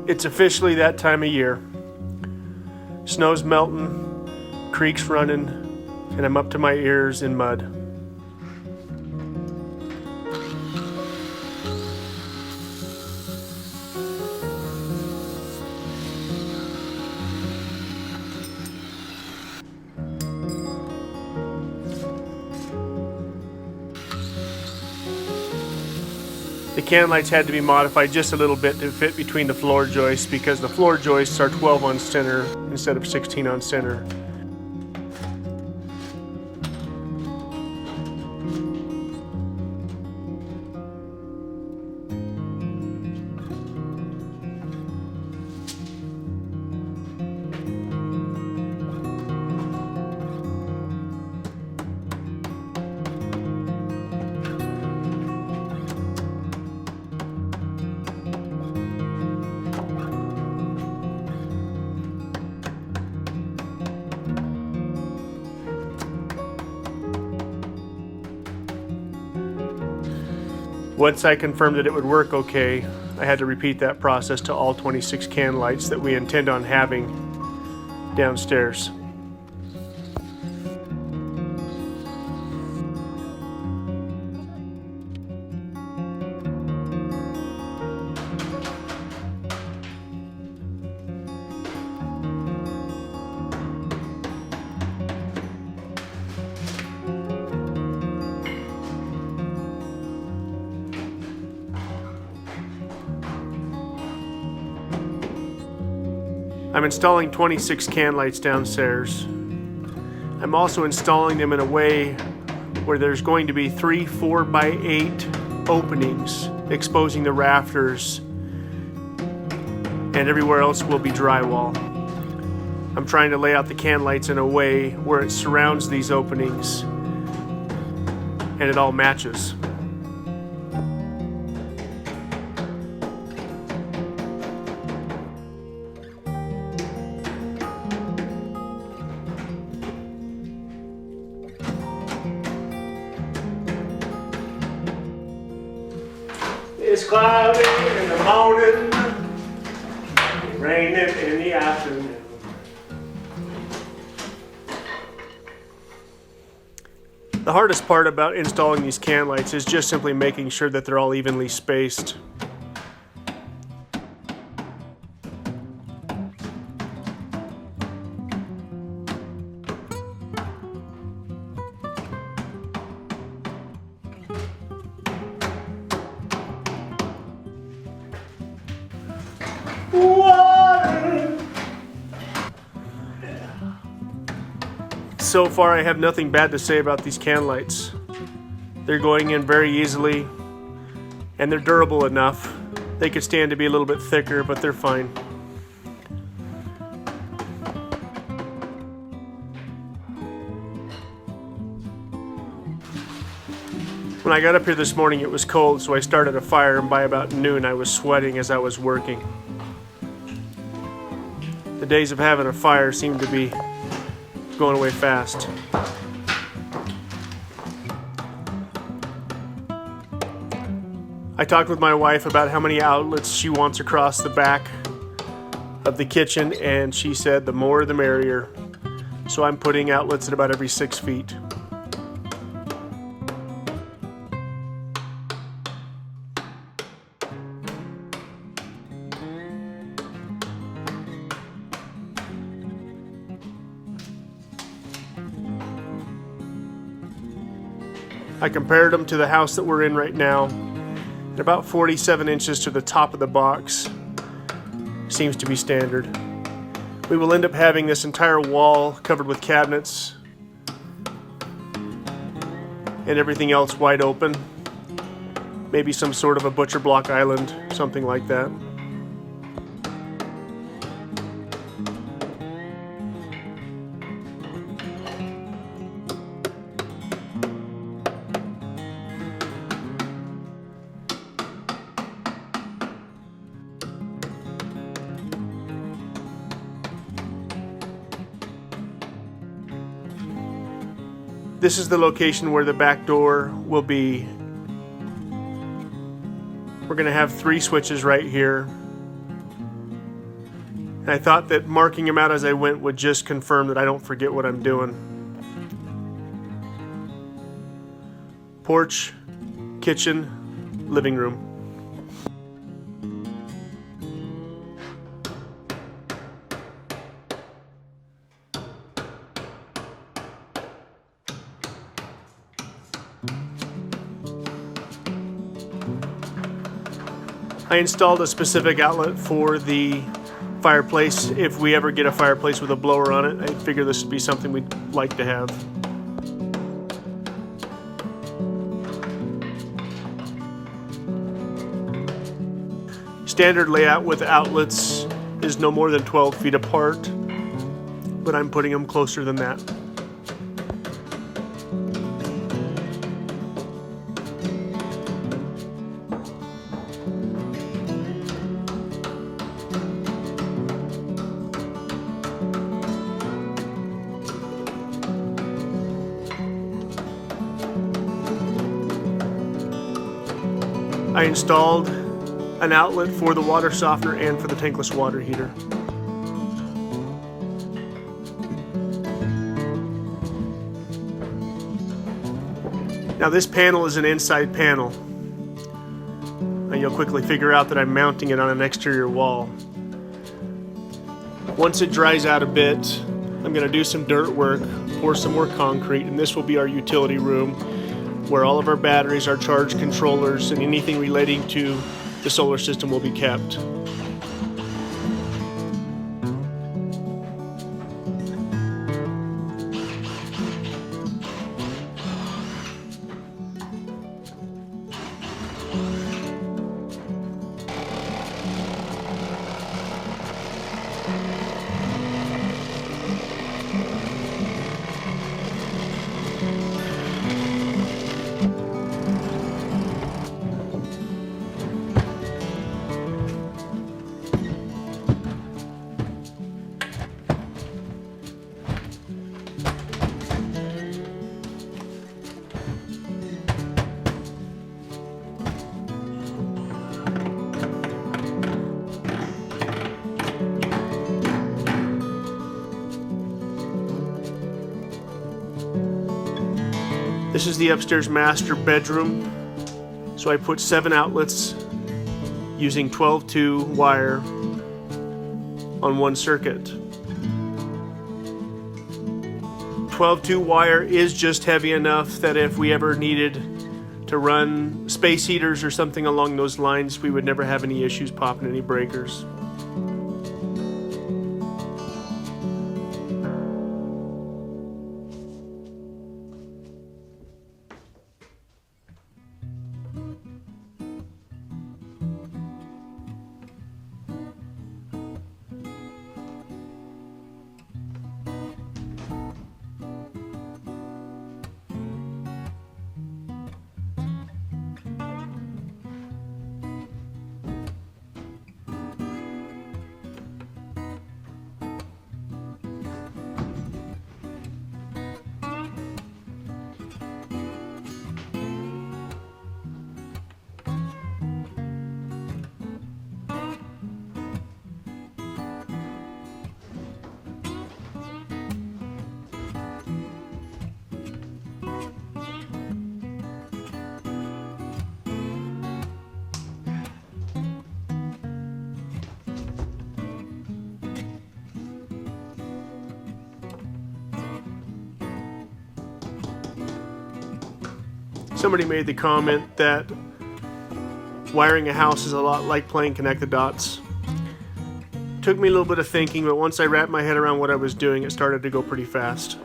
It's officially that time of year. Snow's melting, creek's running, and I'm up to my ears in mud. The can lights had to be modified just a little bit to fit between the floor joists because the floor joists are 12 on center instead of 16 on center. Once I confirmed that it would work okay, I had to repeat that process to all 26 can lights that we intend on having downstairs. I'm installing 26 can lights downstairs. I'm also installing them in a way where there's going to be 3 4x8 openings exposing the rafters, and everywhere else will be drywall. I'm trying to lay out the can lights in a way where it surrounds these openings and it all matches. It's cloudy in the morning, raining in the afternoon. The hardest part about installing these can lights is just simply making sure that they're all evenly spaced. So far, I have nothing bad to say about these can lights. They're going in very easily, and they're durable enough. They could stand to be a little bit thicker, but they're fine. When I got up here this morning, it was cold, so I started a fire, and by about noon, I was sweating as I was working. The days of having a fire seem to be going away fast. I talked with my wife about how many outlets she wants across the back of the kitchen, and she said the more the merrier. So I'm putting outlets at about every 6 feet. I compared them to the house that we're in right now. They're about 47 inches to the top of the box. Seems to be standard. We will end up having this entire wall covered with cabinets and everything else wide open. Maybe some sort of a butcher block island, something like that. This is the location where the back door will be. We're going to have 3 switches right here. And I thought that marking them out as I went would just confirm that I don't forget what I'm doing. Porch, kitchen, living room. I installed a specific outlet for the fireplace. If we ever get a fireplace with a blower on it, I figure this would be something we'd like to have. Standard layout with outlets is no more than 12 feet apart, but I'm putting them closer than that. I installed an outlet for the water softener and for the tankless water heater. Now this panel is an inside panel. And you'll quickly figure out that I'm mounting it on an exterior wall. Once it dries out a bit, I'm going to do some dirt work, pour some more concrete, and this will be our utility room where all of our batteries, our charge controllers, and anything relating to the solar system will be kept. This is the upstairs master bedroom. So I put 7 outlets using 12-2 wire on one circuit. 12-2 wire is just heavy enough that if we ever needed to run space heaters or something along those lines, we would never have any issues popping any breakers. Somebody made the comment that wiring a house is a lot like playing connect the dots. Took me a little bit of thinking, but once I wrapped my head around what I was doing, it started to go pretty fast.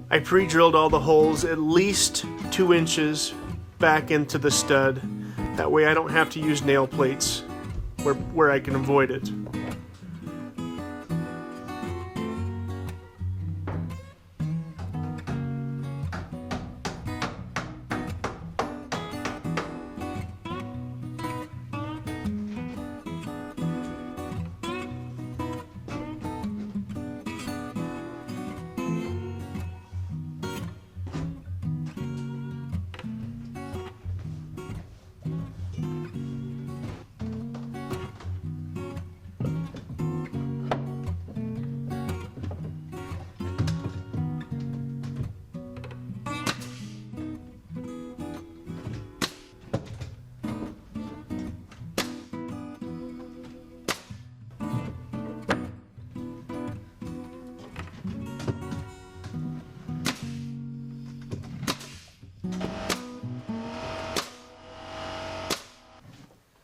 I pre-drilled all the holes at least 2 inches back into the stud. That way I don't have to use nail plates where I can avoid it.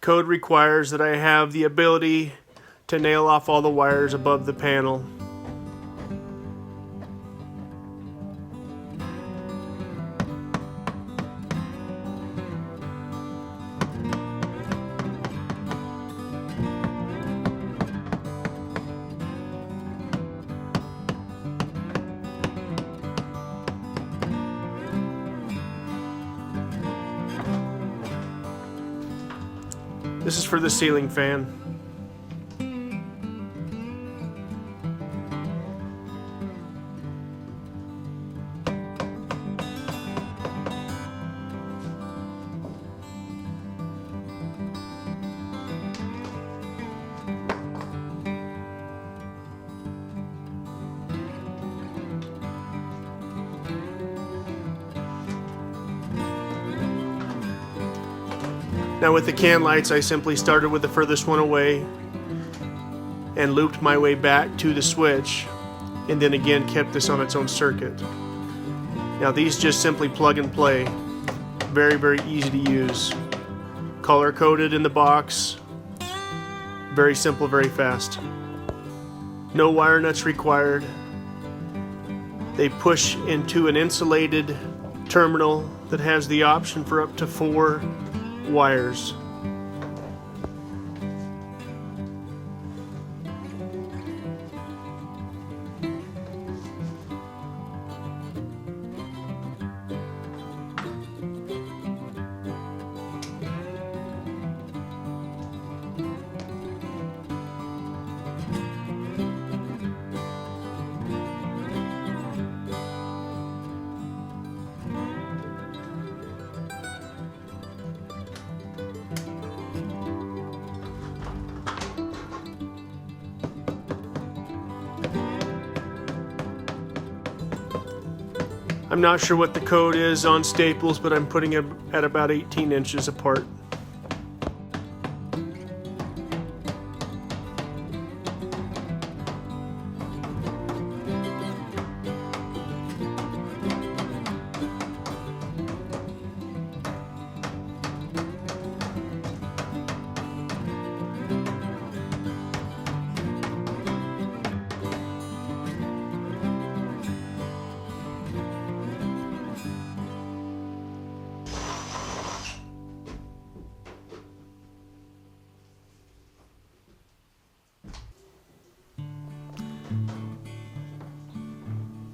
code requires that I have the ability to nail off all the wires above the panel. This is for the ceiling fan. Now with the can lights, I simply started with the furthest one away and looped my way back to the switch, and then again kept this on its own circuit. Now these just simply plug and play. Very, very easy to use. Color coded in the box. Very simple, very fast. No wire nuts required. They push into an insulated terminal that has the option for up to 4 wires. I'm not sure what the code is on staples, but I'm putting it at about 18 inches apart.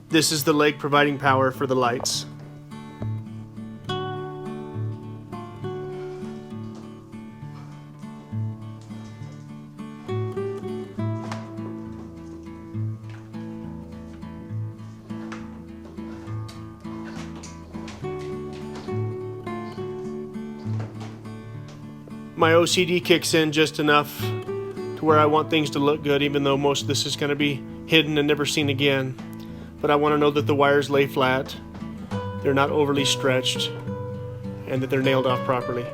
This is the leg providing power for the lights. My OCD kicks in just enough to where I want things to look good, even though most of this is going to be hidden and never seen again. But I want to know that the wires lay flat, they're not overly stretched, and that they're nailed off properly.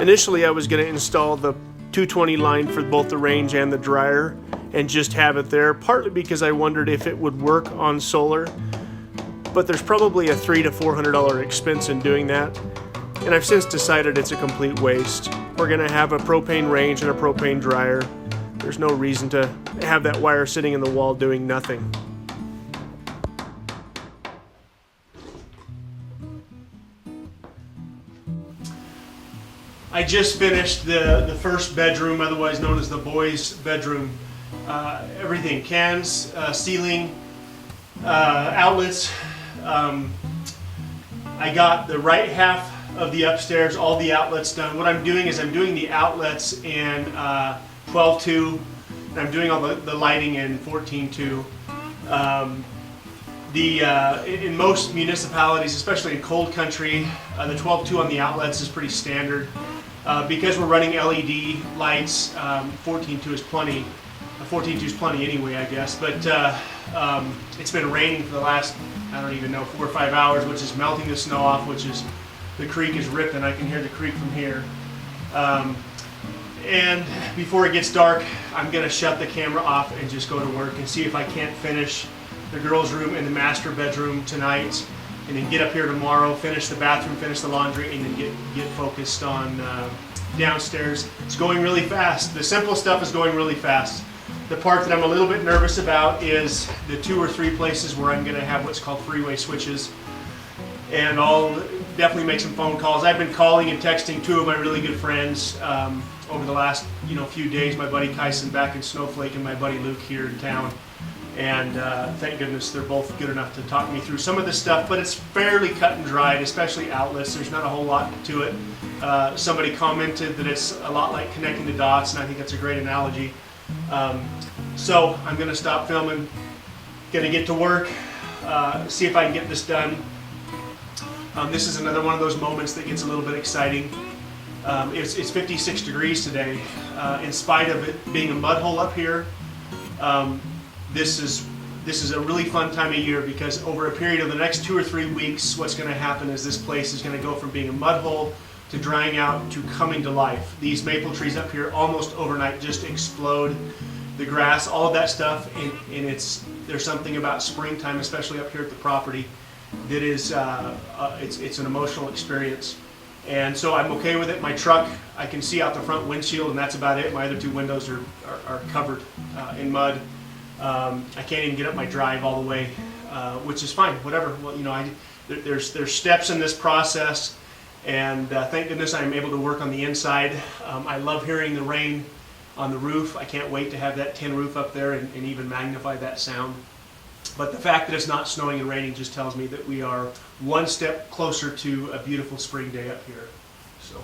Initially, I was going to install the 220 line for both the range and the dryer and just have it there, partly because I wondered if it would work on solar, but there's probably a $300 to $400 expense in doing that, and I've since decided it's a complete waste. We're going to have a propane range and a propane dryer. There's no reason to have that wire sitting in the wall doing nothing. I just finished the first bedroom, otherwise known as the boys' bedroom. Everything, cans, ceiling, outlets. I got the right half of the upstairs, all the outlets done. What I'm doing is I'm doing the outlets in 12.2, and I'm doing all the lighting in 14.2. In most municipalities, especially in cold country, the 12.2 on the outlets is pretty standard. Because we're running LED lights, 14.2 is plenty. 14.2 is plenty anyway, I guess. But it's been raining for the last, I don't even know, 4 or 5 hours, which is melting the snow off, which is, the creek is ripping. I can hear the creek from here. And before it gets dark, I'm going to shut the camera off and just go to work and see if I can't finish the girls' room and the master bedroom tonight, and then get up here tomorrow, finish the bathroom, finish the laundry, and then get focused on downstairs. It's going really fast. The simple stuff is going really fast. The part that I'm a little bit nervous about is the 2 or 3 places where I'm going to have what's called freeway switches. And I'll definitely make some phone calls. I've been calling and texting 2 of my really good friends over the last few days. My buddy Kyson back in Snowflake and my buddy Luke here in town. And thank goodness they're both good enough to talk me through some of this stuff, but it's fairly cut and dried, especially outlets. There's not a whole lot to it. Somebody commented that it's a lot like connecting the dots, and I think that's a great analogy. So I'm going to stop filming, going to get to work, see if I can get this done. This is another one of those moments that gets a little bit exciting. It's 56 degrees today. In spite of it being a mud hole up here, this is a really fun time of year, because over a period of the next 2 or 3 weeks, what's going to happen is this place is going to go from being a mud hole to drying out to coming to life. These maple trees up here almost overnight just explode. The grass, all of that stuff, and there's something about springtime, especially up here at the property, that is it's an emotional experience. And so I'm okay with it. My truck, I can see out the front windshield, and that's about it. My other 2 windows are covered in mud. I can't even get up my drive all the way, which is fine, whatever. Well, there's steps in this process, and thank goodness I'm able to work on the inside. I love hearing the rain on the roof. I can't wait to have that tin roof up there and even magnify that sound. But the fact that it's not snowing and raining just tells me that we are one step closer to a beautiful spring day up here. So.